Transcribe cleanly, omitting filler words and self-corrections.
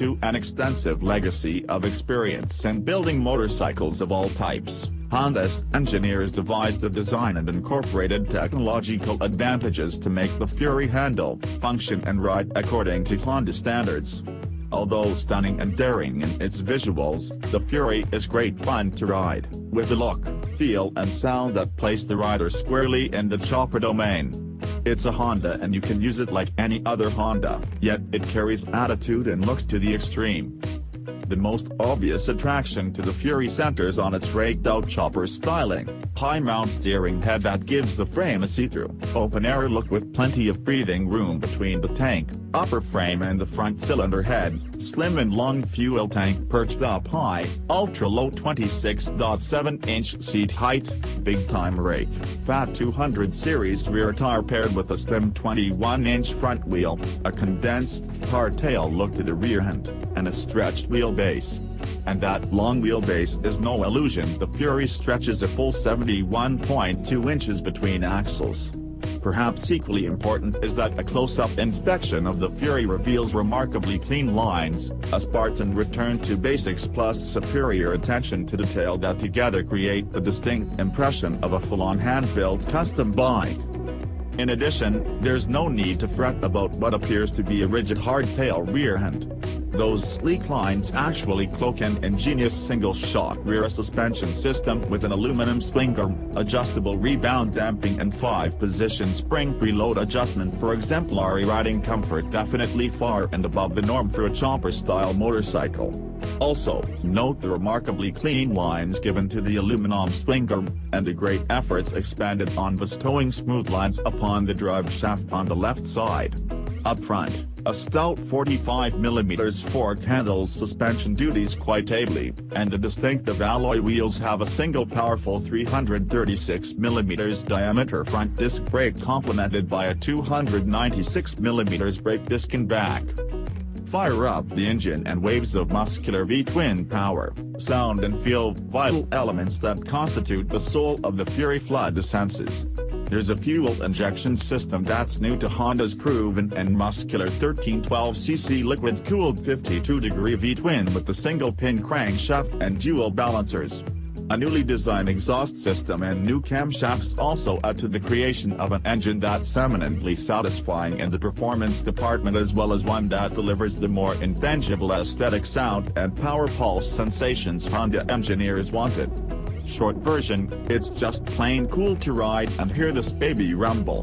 to an extensive legacy of experience in building motorcycles of all types, Honda's engineers devised the design and incorporated technological advantages to make the Fury handle, function and ride according to Honda standards. Although stunning and daring in its visuals, the Fury is great fun to ride, with a look, feel and sound that place the rider squarely in the chopper domain. It's a Honda and you can use it like any other Honda, yet it carries attitude and looks to the extreme. The most obvious attraction to the Fury centers on its raked-out chopper styling, high-mount steering head that gives the frame a see-through, open-air look with plenty of breathing room between the tank, upper frame and the front cylinder head, slim and long fuel tank perched up high, ultra-low 26.7-inch seat height, big-time rake, fat 200 series rear tire paired with a slim 21-inch front wheel, a condensed, hardtail look to the rear end, and a stretched wheelbase. And that long wheelbase is no illusion, the Fury stretches a full 71.2 inches between axles. Perhaps equally important is that a close-up inspection of the Fury reveals remarkably clean lines, a Spartan return to basics plus superior attention to detail that together create the distinct impression of a full-on hand-built custom bike. In addition, there's no need to fret about what appears to be a rigid hardtail rear end. Those sleek lines actually cloak an ingenious single-shot rear suspension system with an aluminum swing arm, adjustable rebound damping and 5-position spring preload adjustment for exemplary riding comfort, definitely far and above the norm for a chopper-style motorcycle. Also, note the remarkably clean lines given to the aluminum swing arm, and the great efforts expanded on bestowing smooth lines upon the drive shaft on the left side. Up front, a stout 45mm fork handles suspension duties quite ably, and the distinctive alloy wheels have a single powerful 336mm diameter front disc brake complemented by a 296mm brake disc in back. Fire up the engine and waves of muscular V-twin power, sound and feel, vital elements that constitute the soul of the Fury flood the senses. There's a fuel injection system that's new to Honda's proven and muscular 1312cc liquid-cooled 52-degree V-twin with the single-pin crankshaft and dual balancers. A newly designed exhaust system and new camshafts also add to the creation of an engine that's eminently satisfying in the performance department, as well as one that delivers the more intangible aesthetic sound and power pulse sensations Honda engineers wanted. Short version, it's just plain cool to ride and hear this baby rumble.